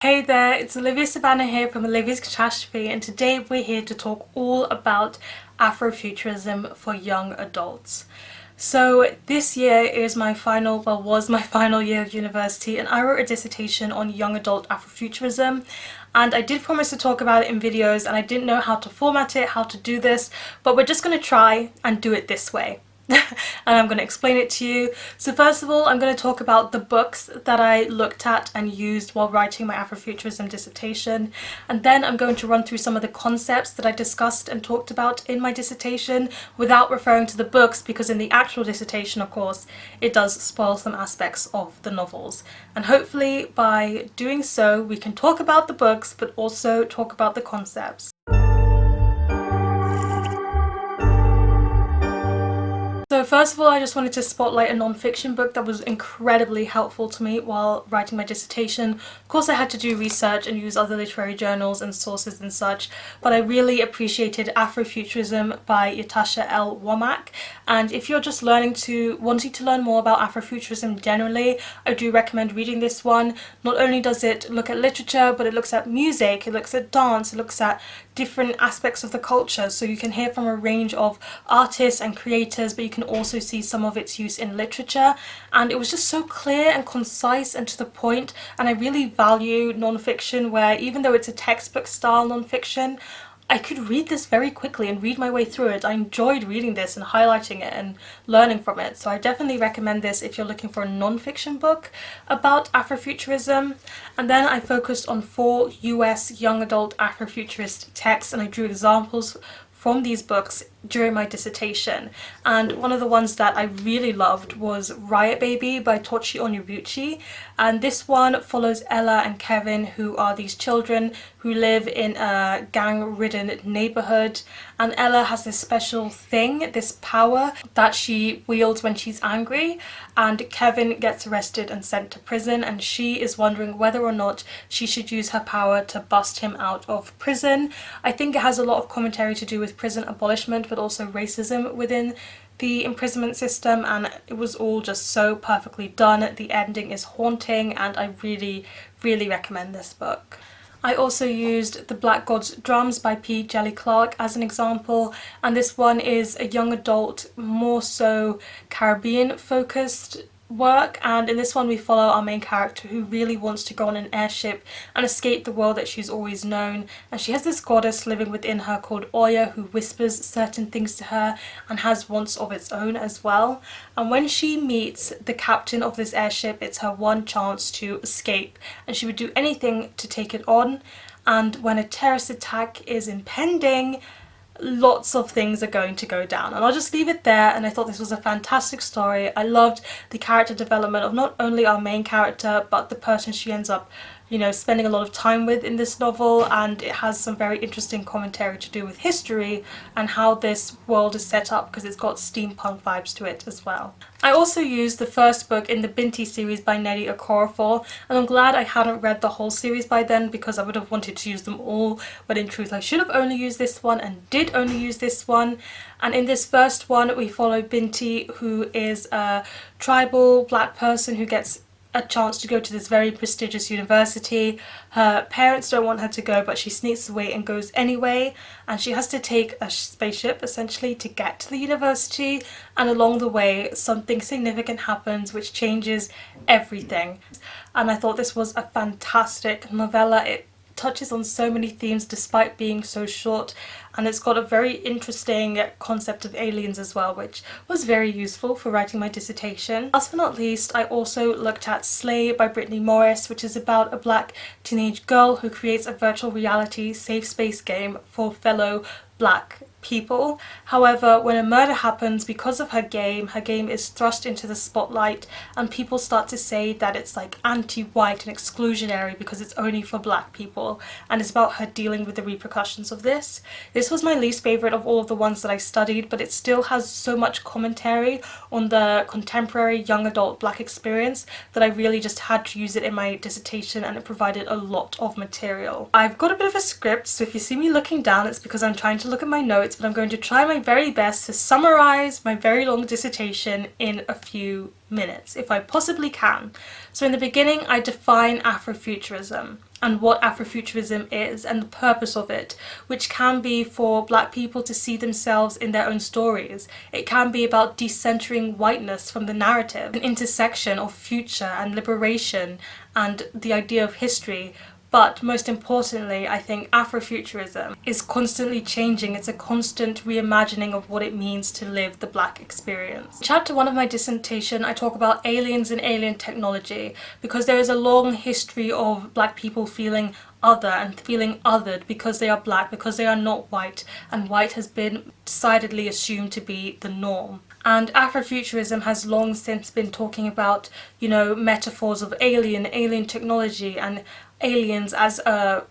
Hey there, it's Olivia-Savannah here from Olivia's Catastrophe, and today we're here to talk all about Afrofuturism for young adults. So this year is my final, well, was my final year of university, and I wrote a dissertation on young adult Afrofuturism. And I did promise to talk about it in videos, and I didn't know how to format it, how to do this, but we're just going to try and do it this way. And I'm going to explain it to you. So first of all, I'm going to talk about the books that I looked at and used while writing my Afrofuturism dissertation, and then I'm going to run through some of the concepts that I discussed and talked about in my dissertation without referring to the books, because in the actual dissertation, of course, it does spoil some aspects of the novels. And hopefully by doing so we can talk about the books but also talk about the concepts. So first of all, I just wanted to spotlight a non-fiction book that was incredibly helpful to me while writing my dissertation. Of course, I had to do research and use other literary journals and sources and such, but I really appreciated Afrofuturism by Ytasha Womack. And if you're just wanting to learn more about Afrofuturism generally, I do recommend reading this one. Not only does it look at literature, but it looks at music, it looks at dance, it looks at different aspects of the culture, so you can hear from a range of artists and creators, but you can also see some of its use in literature. And it was just so clear and concise and to the point, and I really value non-fiction where, even though it's a textbook style non-fiction, I could read this very quickly and read my way through it. I enjoyed reading this and highlighting it and learning from it. So I definitely recommend this if you're looking for a non-fiction book about Afrofuturism. And then I focused on 4 US young adult Afrofuturist texts, and I drew examples from these books during my dissertation. And one of the ones that I really loved was Riot Baby by Tochi Onyebuchi, and this one follows Ella and Kevin, who are these children who live in a gang-ridden neighborhood. And Ella has this special thing, this power that she wields when she's angry, and Kevin gets arrested and sent to prison, and she is wondering whether or not she should use her power to bust him out of prison. I think it has a lot of commentary to do with prison abolishment, but also racism within the imprisonment system, and it was all just so perfectly done. The ending is haunting, and I really recommend this book. I also used The Black God's Drums by Djeli Clark as an example, and this one is a young adult, more so Caribbean focused work, and in this one we follow our main character who really wants to go on an airship and escape the world that she's always known. And she has this goddess living within her called Oya, who whispers certain things to her and has wants of its own as well. And when she meets the captain of this airship, it's her one chance to escape, and she would do anything to take it on. And when a terrorist attack is impending, lots of things are going to go down, and I'll just leave it there. And I thought this was a fantastic story. I loved the character development of not only our main character but the person she ends up, spending a lot of time with in this novel, and it has some very interesting commentary to do with history and how this world is set up, because it's got steampunk vibes to it as well. I also used the first book in the Binti series by Nnedi, Okorafor, and I'm glad I hadn't read the whole series by then, because I would have wanted to use them all, but in truth I should have only used this one and did only use this one. And in this first one we follow Binti, who is a tribal black person who gets a chance to go to this very prestigious university. Her parents don't want her to go, but she sneaks away and goes anyway, and she has to take a spaceship essentially to get to the university, and along the way something significant happens which changes everything. And I thought this was a fantastic novella. It touches on so many themes despite being so short, and it's got a very interesting concept of aliens as well, which was very useful for writing my dissertation. Last but not least, I also looked at Slay by Brittney, which is about a black teenage girl who creates a virtual reality safe space game for fellow black people. However, when a murder happens because of her game is thrust into the spotlight, and people start to say that it's like anti-white and exclusionary because it's only for black people, and it's about her dealing with the repercussions of this. This was my least favourite of all of the ones that I studied, but it still has so much commentary on the contemporary young adult black experience that I really just had to use it in my dissertation, and it provided a lot of material. I've got a bit of a script, so if you see me looking down, it's because I'm trying to look at my notes, but I'm going to try my very best to summarise my very long dissertation in a few minutes, if I possibly can. So in the beginning, I define Afrofuturism. and what Afrofuturism is and the purpose of it, which can be for Black people to see themselves in their own stories. It can be about decentering whiteness from the narrative, an intersection of future and liberation and the idea of history. But most importantly, I think Afrofuturism is constantly changing. It's a constant reimagining of what it means to live the Black experience. In chapter 1 of my dissertation, I talk about aliens and alien technology, because there is a long history of Black people feeling other and feeling othered because they are Black, because they are not white, and white has been decidedly assumed to be the norm. And Afrofuturism has long since been talking about, metaphors of alien technology, and aliens as a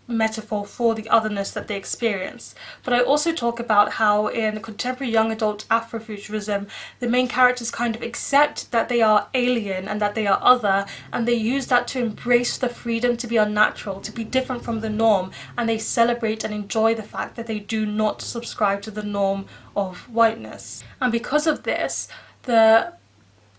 metaphor for the otherness that they experience. But I also talk about how in contemporary young adult Afrofuturism, the main characters kind of accept that they are alien and that they are other, and they use that to embrace the freedom to be unnatural, to be different from the norm, and they celebrate and enjoy the fact that they do not subscribe to the norm of whiteness. And because of this, the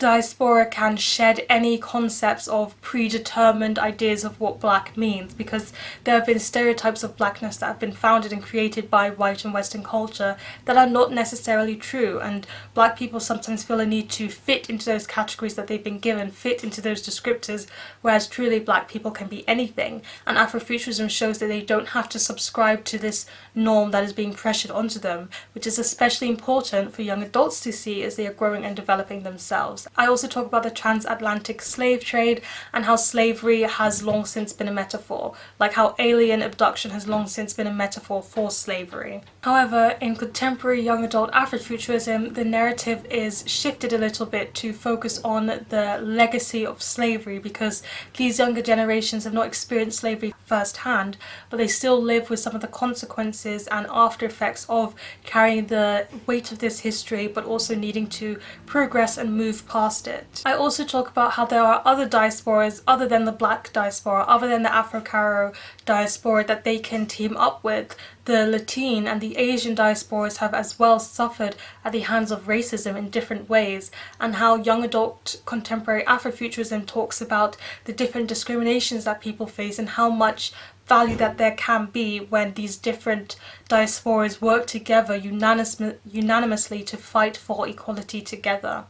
diaspora can shed any concepts of predetermined ideas of what Black means, because there have been stereotypes of Blackness that have been founded and created by white and Western culture that are not necessarily true, and Black people sometimes feel a need to fit into those categories that they've been given, fit into those descriptors, whereas truly Black people can be anything. And Afrofuturism shows that they don't have to subscribe to this norm that is being pressured onto them, which is especially important for young adults to see as they are growing and developing themselves. I also talk about the transatlantic slave trade and how slavery has long since been a metaphor, like how alien abduction has long since been a metaphor for slavery. However, in contemporary young adult Afrofuturism, the narrative is shifted a little bit to focus on the legacy of slavery, because these younger generations have not experienced slavery firsthand, but they still live with some of the consequences and after effects of carrying the weight of this history, but also needing to progress and move past it. I also talk about how there are other diasporas other than the Black diaspora, other than the Afro-Caro diaspora, that they can team up with. The Latin and the Asian diasporas have as well suffered at the hands of racism in different ways, and how young adult contemporary Afrofuturism talks about the different discriminations that people face and how much value that there can be when these different diasporas work together unanimously to fight for equality together.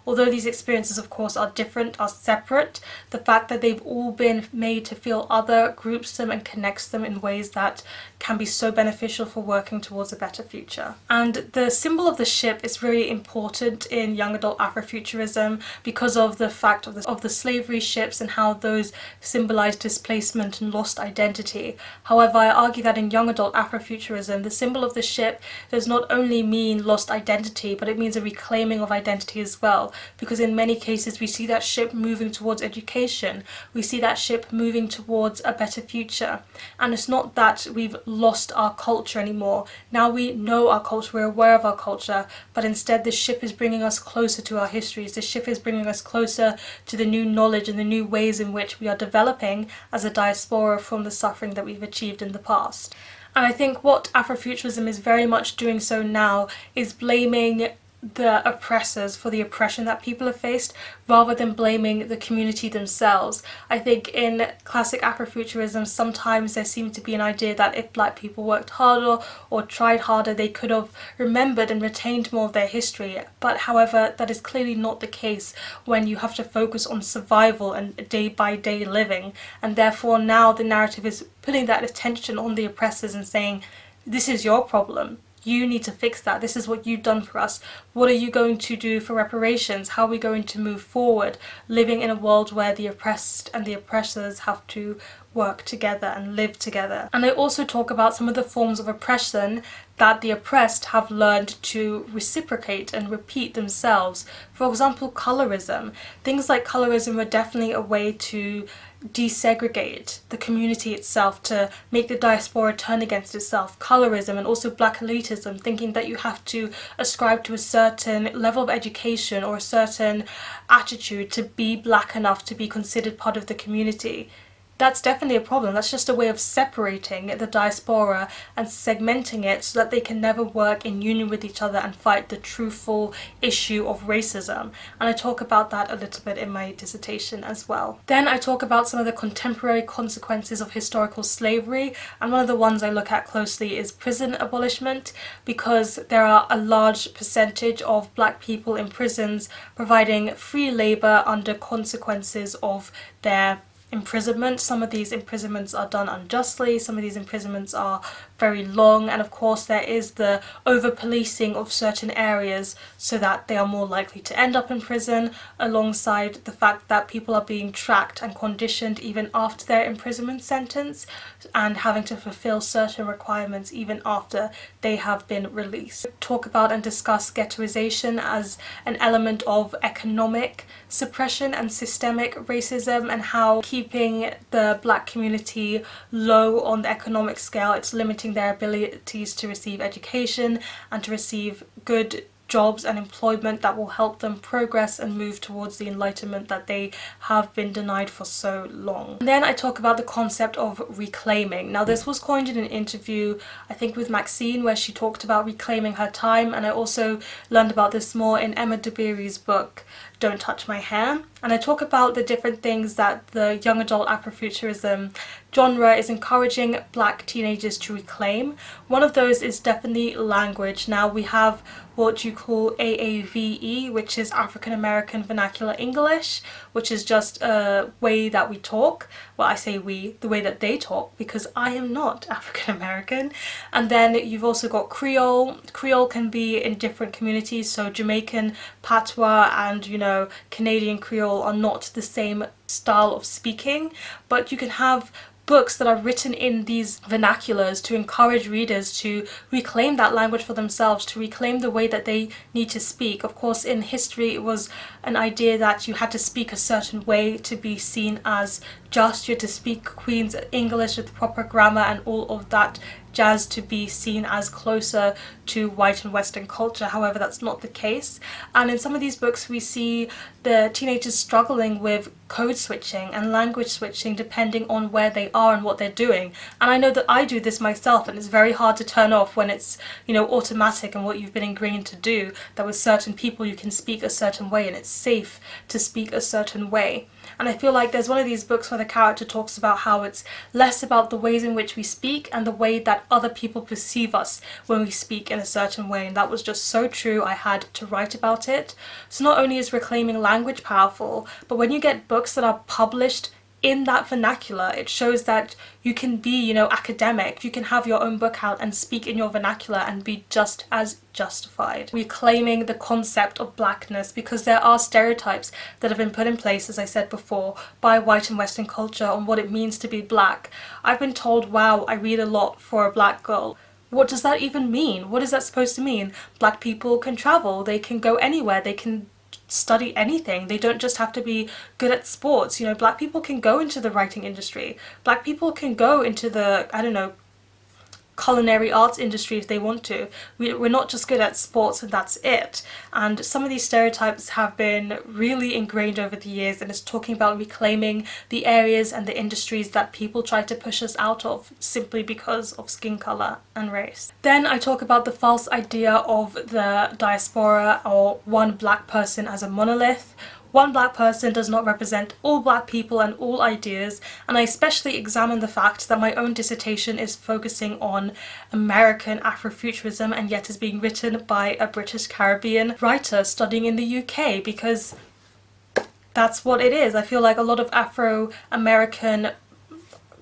Although these experiences, of course, are different, are separate, the fact that they've all been made to feel other groups them and connects them in ways that can be so beneficial for working towards a better future. And the symbol of the ship is very important in young adult Afrofuturism because of the fact of the slavery ships and how those symbolize displacement and lost identity. However, I argue that in young adult Afrofuturism, the symbol of the ship does not only mean lost identity, but it means a reclaiming of identity as well. Because in many cases we see that ship moving towards education, we see that ship moving towards a better future. And it's not that we've lost our culture anymore. Now we know our culture, we're aware of our culture, but instead the ship is bringing us closer to our histories. The ship is bringing us closer to the new knowledge and the new ways in which we are developing as a diaspora from the suffering that we've achieved in the past. And I think what Afrofuturism is very much doing so now is blaming the oppressors for the oppression that people have faced, rather than blaming the community themselves. I think in classic Afrofuturism, sometimes there seemed to be an idea that if Black people worked harder or tried harder, they could have remembered and retained more of their history. But however, that is clearly not the case when you have to focus on survival and day-by-day living. And therefore now the narrative is putting that attention on the oppressors and saying, this is your problem. You need to fix that. This is what you've done for us. What are you going to do for reparations? How are we going to move forward, living in a world where the oppressed and the oppressors have to work together and live together? And I also talk about some of the forms of oppression that the oppressed have learned to reciprocate and repeat themselves. For example, colorism. Things like colorism were definitely a way to desegregate the community itself, to make the diaspora turn against itself. Colorism and also Black elitism, thinking that you have to ascribe to a certain level of education or a certain attitude to be Black enough to be considered part of the community. that's definitely a problem. That's just a way of separating the diaspora and segmenting it so that they can never work in union with each other and fight the truthful issue of racism. And I talk about that a little bit in my dissertation as well. Then I talk about some of the contemporary consequences of historical slavery, and one of the ones I look at closely is prison abolishment, because there are a large percentage of black people in prisons providing free labour under consequences of their imprisonment. Some of these imprisonments are done unjustly, some of these imprisonments are very long, and of course there is the over-policing of certain areas so that they are more likely to end up in prison, alongside the fact that people are being tracked and conditioned even after their imprisonment sentence and having to fulfill certain requirements even after they have been released. Talk about and discuss ghettoization as an element of economic suppression and systemic racism, and how keeping the black community low on the economic scale, it's limiting their abilities to receive education and to receive good jobs and employment that will help them progress and move towards the enlightenment that they have been denied for so long. And then I talk about the concept of reclaiming. Now this was coined in an interview, I think with Maxine, where she talked about reclaiming her time, and I also learned about this more in Emma Dabiri's book Don't Touch My Hair. And I talk about the different things that the young adult Afrofuturism genre is encouraging black teenagers to reclaim. One of those is definitely language. Now we have what you call AAVE, which is African American Vernacular English, which is just a way that we talk. Well, I say we, the way that they talk, because I am not African American. And then you've also got Creole. Creole can be in different communities, so Jamaican Patois and, you know, Canadian Creole are not the same style of speaking, but you can have books that are written in these vernaculars to encourage readers to reclaim that language for themselves, to reclaim the way that they need to speak. Of course, in history it was an idea that you had to speak a certain way to be seen as just. You had to speak Queen's English with proper grammar and all of that jazz to be seen as closer to white and Western culture. However, that's not the case. And in some of these books we see the teenagers struggling with code switching and language switching depending on where they are and what they're doing. And I know that I do this myself, and it's very hard to turn off when it's, you know, automatic and what you've been ingrained to do, that with certain people you can speak a certain way and it's safe to speak a certain way. And I feel like there's one of these books where the character talks about how it's less about the ways in which we speak and the way that other people perceive us when we speak in a certain way, and that was just so true. I had to write about it. So not only is reclaiming language powerful, but when you get books that are published in that vernacular, it shows that you can be, you know, academic. You can have your own book out and speak in your vernacular and be just as justified. Reclaiming the concept of blackness, because there are stereotypes that have been put in place, as I said before, by white and Western culture on what it means to be black. I've been told, wow, I read a lot for a black girl. What does that even mean? What is that supposed to mean? Black people can travel, they can go anywhere, they can study anything. They don't just have to be good at sports. You know, black people can go into the writing industry. Black people can go into the, I don't know, culinary arts industry if they want to. We're not just good at sports and that's it. And some of these stereotypes have been really ingrained over the years, and it's talking about reclaiming the areas and the industries that people try to push us out of simply because of skin colour and race. Then I talk about the false idea of the diaspora, or one black person as a monolith. One black person does not represent all black people and all ideas, and I especially examine the fact that my own dissertation is focusing on American Afrofuturism and yet is being written by a British Caribbean writer studying in the UK, because that's what it is. I feel like a lot of Afro-American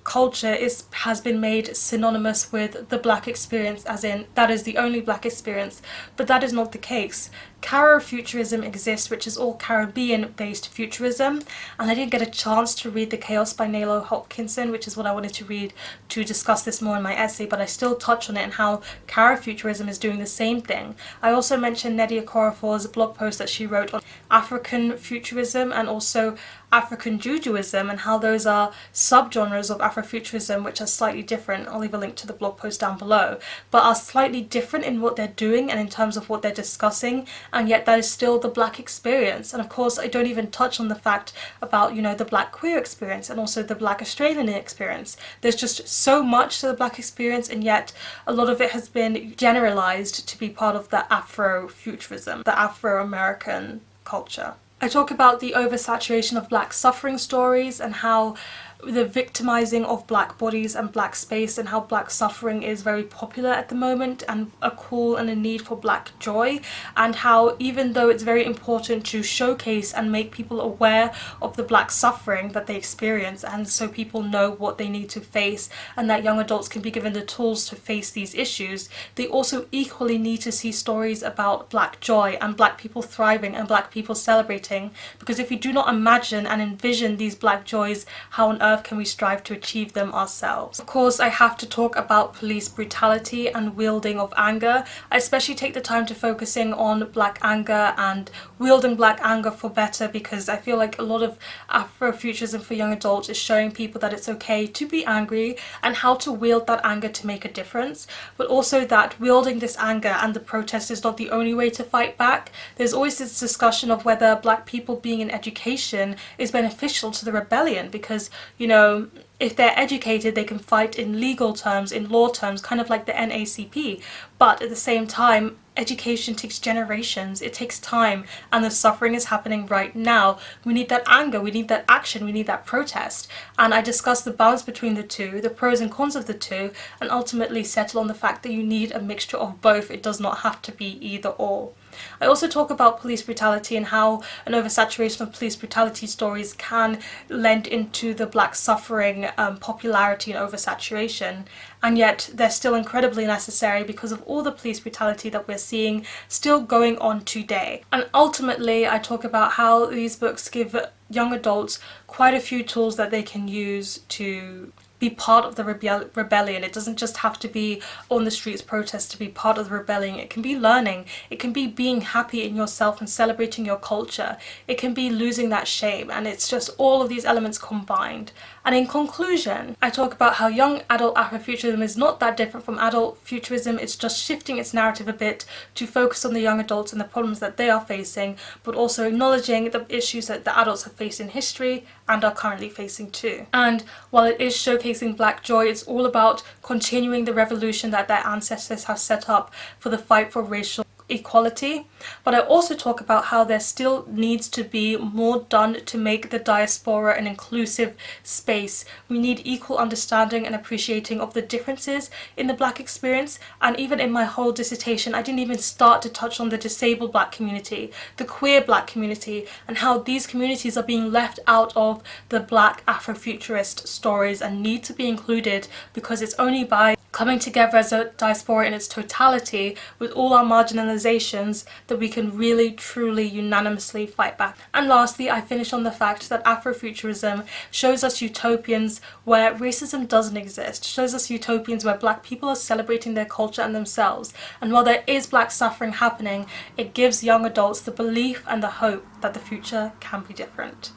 culture has been made synonymous with the black experience, as in that is the only black experience, but that is not the case. Afrofuturism exists, which is all Caribbean-based futurism, and I didn't get a chance to read The Chaos by Nalo Hopkinson, which is what I wanted to read to discuss this more in my essay, but I still touch on it and how Afrofuturism is doing the same thing. I also mentioned Nnedi Okorafor's blog post that she wrote on African futurism, and also African Jujuism and how those are subgenres of Afrofuturism which are slightly different. I'll leave a link to the blog post down below, but are slightly different in what they're doing and in terms of what they're discussing, and yet that is still the black experience. And of course I don't even touch on the fact about, you know, the black queer experience and also the black Australian experience. There's just so much to the black experience, and yet a lot of it has been generalized to be part of the Afrofuturism, the Afro-American culture. I talk about the oversaturation of black suffering stories and how the victimizing of black bodies and black space and how black suffering is very popular at the moment, and a call and a need for black joy, and how even though it's very important to showcase and make people aware of the black suffering that they experience, and so people know what they need to face and that young adults can be given the tools to face these issues, they also equally need to see stories about black joy and black people thriving and black people celebrating, because if we do not imagine and envision these black joys, how on earth can we strive to achieve them ourselves? Of course, I have to talk about police brutality and wielding of anger. I especially take the time to focusing on black anger and wielding black anger for better, because I feel like a lot of Afrofuturism for young adults is showing people that it's okay to be angry and how to wield that anger to make a difference, but also that wielding this anger and the protest is not the only way to fight back. There's always this discussion of whether black people being in education is beneficial to the rebellion, because, you know, if they're educated they can fight in legal terms, in law terms, kind of like the NACP, but at the same time education takes generations, it takes time, and the suffering is happening right now. We need that anger, we need that action, we need that protest, and I discuss the balance between the two, the pros and cons of the two, and ultimately settle on the fact that you need a mixture of both. It does not have to be either or. I also talk about police brutality and how an oversaturation of police brutality stories can lend into the black suffering popularity and oversaturation, and yet they're still incredibly necessary because of all the police brutality that we're seeing still going on today. And ultimately I talk about how these books give young adults quite a few tools that they can use to be part of the rebellion. It doesn't just have to be on the streets protest to be part of the rebellion. It can be learning, it can be being happy in yourself and celebrating your culture, it can be losing that shame, and it's just all of these elements combined. And in conclusion, I talk about how young adult Afrofuturism is not that different from adult futurism. It's just shifting its narrative a bit to focus on the young adults and the problems that they are facing, but also acknowledging the issues that the adults have faced in history and are currently facing too. And while it is showcasing black joy, it's all about continuing the revolution that their ancestors have set up for the fight for racial equality. But I also talk about how there still needs to be more done to make the diaspora an inclusive space. We need equal understanding and appreciating of the differences in the black experience, and even in my whole dissertation I didn't even start to touch on the disabled black community, the queer black community, and how these communities are being left out of the black Afrofuturist stories and need to be included, because it's only by coming together as a diaspora in its totality with all our marginalizations that we can really truly unanimously fight back. And lastly, I finish on the fact that Afrofuturism shows us utopians where racism doesn't exist, shows us utopians where black people are celebrating their culture and themselves, and while there is black suffering happening, it gives young adults the belief and the hope that the future can be different.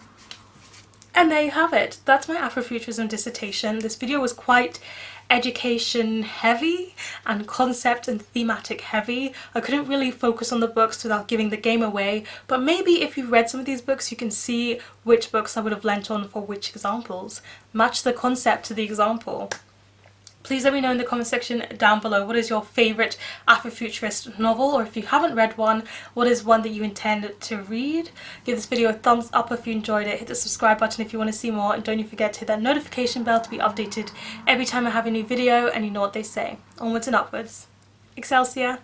And there you have it. That's my Afrofuturism dissertation. This video was quite education heavy and concept and thematic heavy. I couldn't really focus on the books without giving the game away, but maybe if you've read some of these books you can see which books I would have lent on for which examples. Match the concept to the example. Please let me know in the comment section down below what is your favourite Afrofuturist novel, or if you haven't read one, what is one that you intend to read. Give this video a thumbs up if you enjoyed it, hit the subscribe button if you want to see more, and don't you forget to hit that notification bell to be updated every time I have a new video. And you know what they say, onwards and upwards. Excelsior!